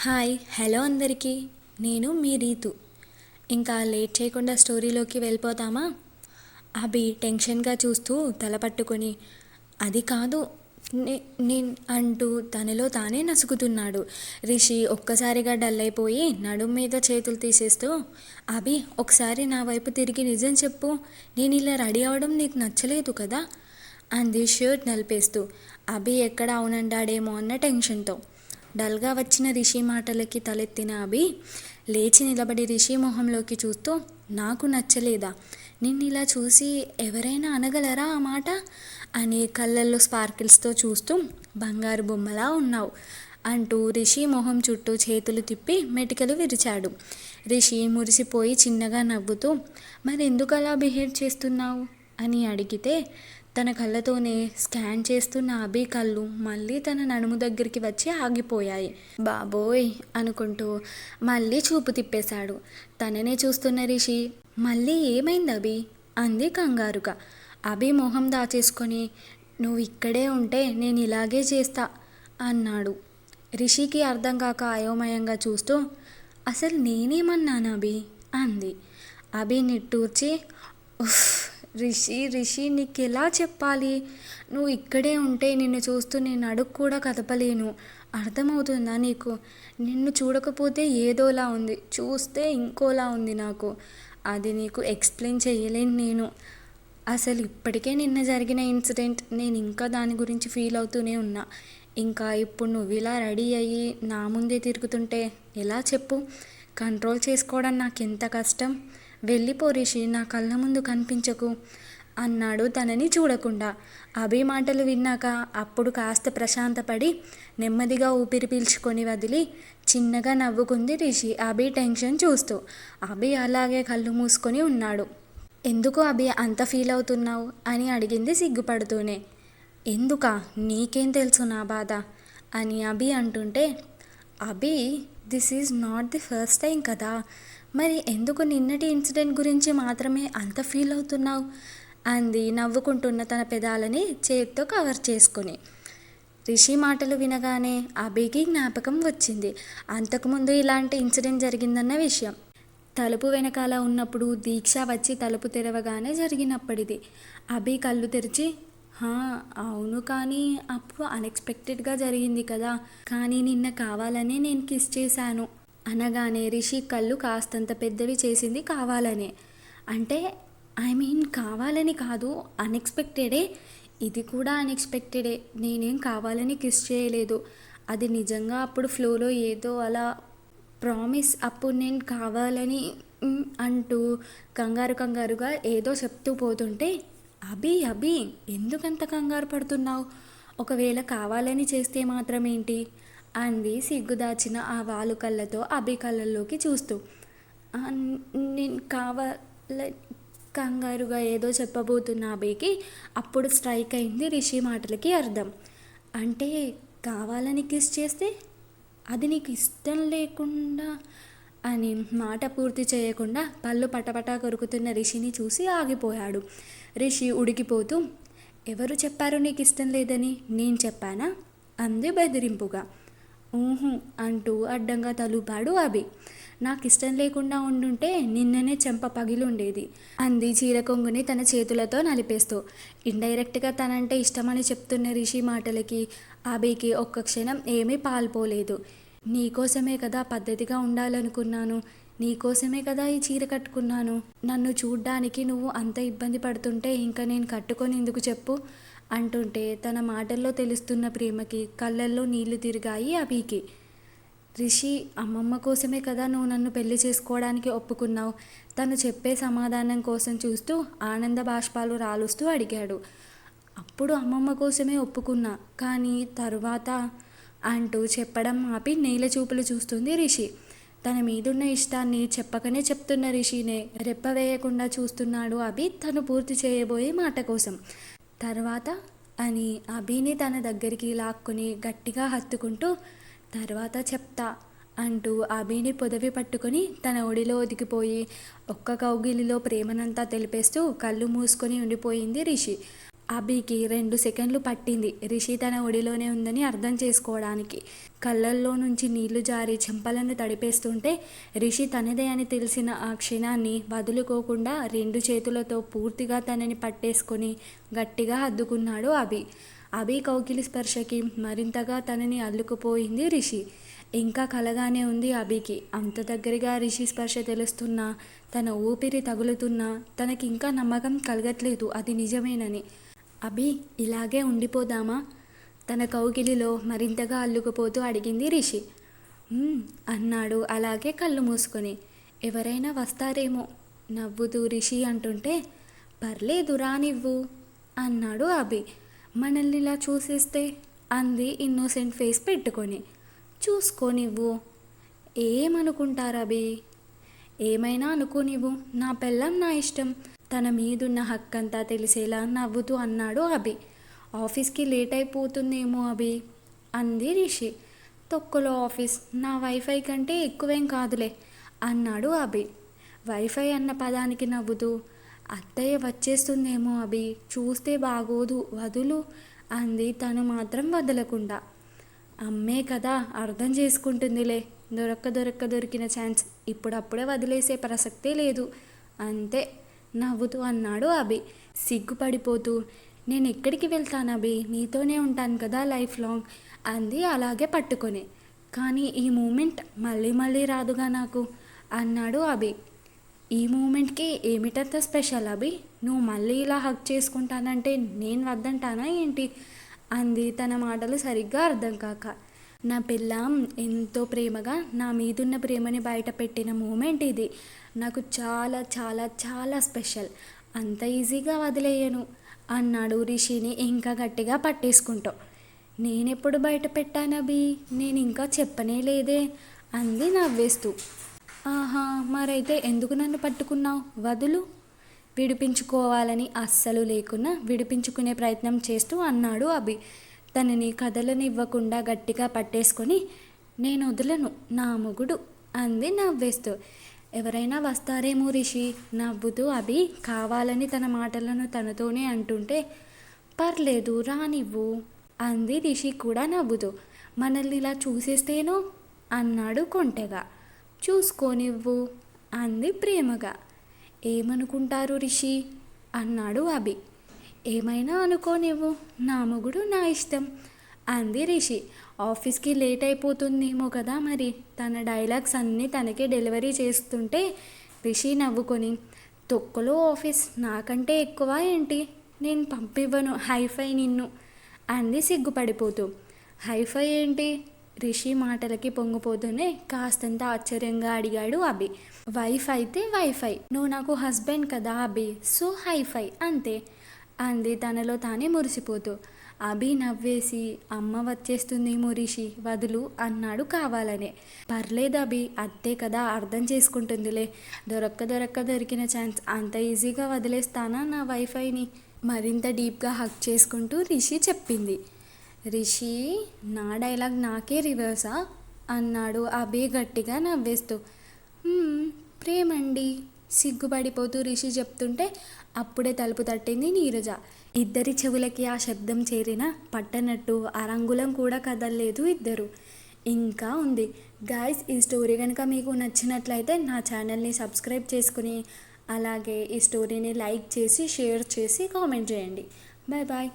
Hi hello అందరికీ. నేను మీ రీతు. ఇంకా లేట్ చేయకుండా స్టోరీలోకి వెళ్ళిపోతామా? అభి టెన్షన్గా చూస్తూ తల పట్టుకొని అది కాదు నేను అంటూ తనలో తానే నసుకుతున్నాడు. రిషి ఒక్కసారిగా డల్ అయిపోయి నడుం మీద చేతులు తీసేస్తూ, అభి ఒకసారి నా వైపు తిరిగి నిజం చెప్పు, నేను ఇలా రెడీ అవడం నీకు నచ్చలేదు కదా అంది షర్ట్ నలిపేస్తూ. అభి ఎక్కడ అవునంటాడేమో అన్న టెన్షన్తో. డల్గా వచ్చిన రిషి మాటలకి తలెత్తిన అభి లేచి నిలబడి రిషి మొహంలోకి చూస్తూ, నాకు నచ్చలేదా? నిన్నిలా చూసి ఎవరైనా అనగలరా ఆ మాట అని కళ్ళల్లో స్పార్కిల్స్తో చూస్తూ బంగారు బొమ్మలా ఉన్నావు అంటూ రిషి మొహం చుట్టూ చేతులు తిప్పి మెటికలు విరిచాడు. రిషి మురిసిపోయి చిన్నగా నవ్వుతూ, మరి ఎందుకు అలా బిహేవ్ చేస్తున్నావు అని అడిగితే, తన కళ్ళతోనే స్కాన్ చేస్తున్న అభి కళ్ళు మళ్ళీ తన నడుము దగ్గరికి వచ్చి ఆగిపోయాయి. బాబోయ్ అనుకుంటూ మళ్ళీ చూపు తిప్పేశాడు. తననే చూస్తున్న రిషి, మళ్ళీ ఏమైంది అభి అంది కంగారుగా. అభి మొహం దాచేసుకొని, నువ్వు ఇక్కడే ఉంటే నేను ఇలాగే చేస్తా అన్నాడు. రిషికి అర్థం కాక అయోమయంగా చూస్తూ, అసలు నేనేమన్నాను అభి అంది. అభి నిట్టూర్చి, ఉఫ్ రిషి నీకెలా చెప్పాలి? నువ్వు ఇక్కడే ఉంటే నిన్ను చూస్తూ నేను అడుగు కూడా కదపలేను. అర్థమవుతుందా నీకు? నిన్ను చూడకపోతే ఏదోలా ఉంది, చూస్తే ఇంకోలా ఉంది నాకు. అది నీకు ఎక్స్ప్లెయిన్ చేయలేను నేను. అసలు ఇప్పటికే నిన్న జరిగిన ఇన్సిడెంట్ నేను ఇంకా దాని గురించి ఫీల్ అవుతూనే ఉన్నా. ఇంకా ఇప్పుడు నువ్వు ఇలా రెడీ అయ్యి నా ముందే తిరుగుతుంటే ఎలా చెప్పు? కంట్రోల్ చేసుకోవడం నాకు ఎంత కష్టం. వెళ్ళిపో రిషి, నా కళ్ళ ముందు కనిపించకు అన్నాడు తనని చూడకుండా. అభి మాటలు విన్నాక అప్పుడు కాస్త ప్రశాంతపడి నెమ్మదిగా ఊపిరి పీల్చుకొని వదిలి చిన్నగా నవ్వుకుంది రిషి అభి టెన్షన్ చూస్తూ. అభి అలాగే కళ్ళు మూసుకొని ఉన్నాడు. ఎందుకు అభి అంత ఫీల్ అవుతున్నావు అని అడిగింది సిగ్గుపడుతూనే. ఎందుకా? నీకేం తెలుసు నా బాధ అని అభి అంటుంటే, Abhi this is not the first time కదా, మరి ఎందుకు నిన్నటి ఇన్సిడెంట్ గురించి మాత్రమే అంత ఫీల్ అవుతున్నావు అంది నవ్వుకుంటున్న తన పెదాలని చేత్తో కవర్ చేసుకుని. రిషి మాటలు వినగానే అభికి జ్ఞాపకం వచ్చింది అంతకుముందు ఇలాంటి ఇన్సిడెంట్ జరిగిందన్న విషయం. తలుపు వెనకాల ఉన్నప్పుడు దీక్ష వచ్చి తలుపు తెరవగానే జరిగినప్పటిది. అభి కళ్ళు తెరిచి, అవును, కానీ అప్పుడు అన్ఎక్స్పెక్టెడ్గా జరిగింది కదా, కానీ నిన్న కావాలనే నేను కిస్ చేశాను అనగానే రిషి కళ్ళు కాస్తంత పెద్దవి చేసింది. కావాలనే అంటే కావాలని కాదు, అన్ఎక్స్పెక్టెడే. ఇది కూడా అన్ఎక్స్పెక్టెడే. నేనేం కావాలని కిస్ చేయలేదు. అది నిజంగా అప్పుడు ఫ్లోలో ఏదో అలా ప్రామిస్. అప్పుడు నేను కావాలని అంటూ కంగారుగా ఏదో చెప్తూ పోతుంటే, అభి ఎందుకంత కంగారు పడుతున్నావు? ఒకవేళ కావాలని చేస్తే మాత్రమేంటి అంది సిగ్గుదాచిన ఆ వాలు కళ్ళతో అభి కళ్ళల్లోకి చూస్తూ. నేను కంగారుగా ఏదో చెప్పబోతున్న అభికి అప్పుడు స్ట్రైక్ అయింది రిషి మాటలకి అర్థం. అంటే కావాలని కిస్ చేస్తే అది నీకు ఇష్టం లేకుండా అని మాట పూర్తి చేయకుండా పళ్ళు పటపటా కొరుకుతున్న రిషిని చూసి ఆగిపోయాడు. రిషి ఉడికిపోతూ, ఎవరు చెప్పారు నీకు ఇష్టం లేదని? నేను చెప్పానా అంది బెదిరింపుగా. ఊహు అంటూ అడ్డంగా తలూపాడు అభి. నాకు ఇష్టం లేకుండా ఉండుంటే నిన్ననే చెంప పగిలుండేది అంది చీర కొంగుని తన చేతులతో నలిపేస్తూ. ఇండైరెక్ట్గా తనంటే ఇష్టమని చెప్తున్న రిషి మాటలకి అభికి ఒక్క క్షణం ఏమీ పాల్పోలేదు. నీకోసమే కదా పద్ధతిగా ఉండాలనుకున్నాను, నీకోసమే కదా ఈ చీర కట్టుకున్నాను. నన్ను చూడ్డానికి నువ్వు అంత ఇబ్బంది పడుతుంటే ఇంకా నేను కట్టుకొని ఎందుకు చెప్పు అంటుంటే తన మాటల్లో తెలుస్తున్న ప్రేమకి కళ్ళల్లో నీళ్లు తిరిగాయి అభికి. రిషి, అమ్మమ్మ కోసమే కదా నువ్వు నన్ను పెళ్లి చేసుకోవడానికి ఒప్పుకున్నావు? తను చెప్పే సమాధానం కోసం చూస్తూ ఆనంద బాష్పాలు రాలుస్తూ అడిగాడు. అప్పుడు అమ్మమ్మ కోసమే ఒప్పుకున్నా, కానీ తరువాత అంటూ చెప్పడం ఆపి నేల చూపులు చూస్తుంది రిషి. తన మీదున్న ఇష్టాన్ని చెప్పకనే చెప్తున్న రిషినే రెప్ప వేయకుండా చూస్తున్నాడు అభి తను పూర్తి చేయబోయే మాట కోసం. తర్వాత అని అభిని తన దగ్గరికి లాక్కుని గట్టిగా హత్తుకుంటూ, తర్వాత చెప్తా అంటూ అభిని పొదవి పట్టుకొని తన ఒడిలో ఒదిగిపోయి ఒక్క కౌగిలిలో ప్రేమనంతా తెలిపేస్తూ కళ్ళు మూసుకొని ఉండిపోయింది రిషి. అభికి 2 సెకండ్లు పట్టింది రిషి తన ఒడిలోనే ఉందని అర్థం చేసుకోవడానికి. కళ్ళల్లో నుంచి నీళ్లు జారి చెంపలను తడిపేస్తుంటే రిషి తనదే అని తెలిసిన ఆ క్షణాన్ని వదులుకోకుండా 2 చేతులతో పూర్తిగా తనని పట్టేసుకొని గట్టిగా హత్తుకున్నాడు అభి. అభి కౌగిలి స్పర్శకి మరింతగా తనని అల్లుకుపోయింది రిషి. ఇంకా కలగానే ఉంది అభికి. అంత దగ్గరగా రిషి స్పర్శ తెలుస్తున్నా, తన ఊపిరి తగులుతున్నా తనకింకా నమ్మకం కలగట్లేదు అది నిజమేనని. అభి, ఇలాగే ఉండిపోదామా? తన కౌగిలిలో మరింతగా అల్లుకుపోతూ అడిగింది రిషి. అన్నాడు అలాగే కళ్ళు మూసుకొని. ఎవరైనా వస్తారేమో నవ్వుతూ రిషి అంటుంటే, పర్లేదు రానివ్వు అన్నాడు అభి. మనల్ని ఇలా చూసేస్తే అంది ఇన్నోసెంట్ ఫేస్ పెట్టుకొని. చూసుకోనివ్వు. ఏమనుకుంటారు అభి? ఏమైనా అనుకోనివ్వు, నా పెళ్ళం నా ఇష్టం. తన మీదున్న హక్కంతా తెలిసేలా నవ్వుతూ అన్నాడు అభి. ఆఫీస్కి లేట్ అయిపోతుందేమో అభి అంది రిషి. తొక్కలో ఆఫీస్, నా వైఫై కంటే ఎక్కువేం కాదులే అన్నాడు అభి. వైఫై అన్న పదానికి నవ్వుతూ, అత్తయ్య వచ్చేస్తుందేమో అభి, చూస్తే బాగోదు, వదులు అంది తను మాత్రం వదలకుండా. అమ్మే కదా, అర్థం చేసుకుంటుందిలే. దొరికిన ఛాన్స్ ఇప్పుడప్పుడే వదిలేసే ప్రసక్తే లేదు అంతే నవ్వుతూ అన్నాడు అభి. సిగ్గుపడిపోతూ, నేను ఎక్కడికి వెళ్తాను అభి, నీతోనే ఉంటాను కదా లైఫ్ లాంగ్ అంది అలాగే పట్టుకొని. కానీ ఈ మూమెంట్ మళ్ళీ మళ్ళీ రాదుగా నాకు అన్నాడు అభి. ఈ మూమెంట్కి ఏమిటంత స్పెషల్ అభి? నువ్వు మళ్ళీ ఇలా హక్ చేసుకుంటానంటే నేను వద్దంటానా ఏంటి అంది తన మాటలు సరిగ్గా అర్థం కాక. నా పెళ్ళాం ఎంతో ప్రేమగా నా మీదున్న ప్రేమని బయట పెట్టిన మూమెంట్ ఇది. నాకు చాలా చాలా చాలా స్పెషల్. అంత ఈజీగా వదిలేయను అన్నాడు రిషిని ఇంకా గట్టిగా పట్టేసుకుంటూ. నేనెప్పుడు బయట పెట్టానబి, నేను ఇంకా చెప్పనే లేదే అంది నవ్వేస్తూ. ఆహా, మరైతే ఎందుకు నన్ను పట్టుకున్నావు? వదులు. విడిపించుకోవాలని అస్సలు లేకున్నా విడిపించుకునే ప్రయత్నం చేస్తూ అన్నాడు అభి. తనని కదలనివ్వకుండా గట్టిగా పట్టేసుకొని, నేను వదలను, నా మొగుడు అంది నవ్వేస్తూ. ఎవరైనా వస్తారేమో రిషి నవ్వుతూ అభి కావాలని తన మాటలను తనతోనే అంటుంటే, పర్లేదు రానివ్వు అంది రిషి కూడా నవ్వుతూ. మనల్ని ఇలా చూసేస్తేనో అన్నాడు కొంటెగా. చూసుకోనివ్వు అంది ప్రేమగా. ఏమనుకుంటారు రిషి అన్నాడు అభి. ఏమైనా అనుకోనివ్వు, నా మొగుడు నా ఇష్టం అంది రిషి. ఆఫీస్కి లేట్ అయిపోతుందేమో కదా మరి. తన డైలాగ్స్ అన్నీ తనకే డెలివరీ చేస్తుంటే రిషి నవ్వుకొని, తొక్కలో ఆఫీస్ నాకంటే ఎక్కువ ఏంటి, నేను పంపివ్వను హైఫై నిన్ను అంది సిగ్గుపడిపోతూ. హైఫై ఏంటి? రిషి మాటలకి పొంగిపోతూనే కాస్తంత ఆశ్చర్యంగా అడిగాడు అభి. వైఫ్ అయితే వైఫై, నువ్వు నాకు హస్బెండ్ కదా అభి, సో హైఫై అంతే అంది తనలో తానే మురిసిపోతూ. అభి నవ్వేసి, అమ్మ వచ్చేస్తుందేమో రిషి, వదులు అన్నాడు కావాలనే. పర్లేదు అభి, అత్తే కదా, అర్థం చేసుకుంటుందిలే. దొరికిన ఛాన్స్ అంత ఈజీగా వదిలేస్తానా నా వైఫైని? మరింత డీప్గా హక్ చేసుకుంటూ రిషి చెప్పింది. రిషి, నా డైలాగ్ నాకే రివర్సా అన్నాడు అభి గట్టిగా నవ్వేస్తూ. ప్రేమండి సిగ్గుపడిపోతూ రిషి చెప్తుంటే అప్పుడే తలుపు తట్టింది నీరజ. ఇద్దరి చెవులకి ఆ శబ్దం చేరిన పట్టనట్టు అరంగుళం కూడా కదలలేదు ఇద్దరు. ఇంకా ఉంది గాయ్స్. ఈ స్టోరీ కనుక మీకు నచ్చినట్లయితే నా ఛానల్ని సబ్స్క్రైబ్ చేసుకుని అలాగే ఈ స్టోరీని లైక్ చేసి షేర్ చేసి కామెంట్ చేయండి. Bye bye.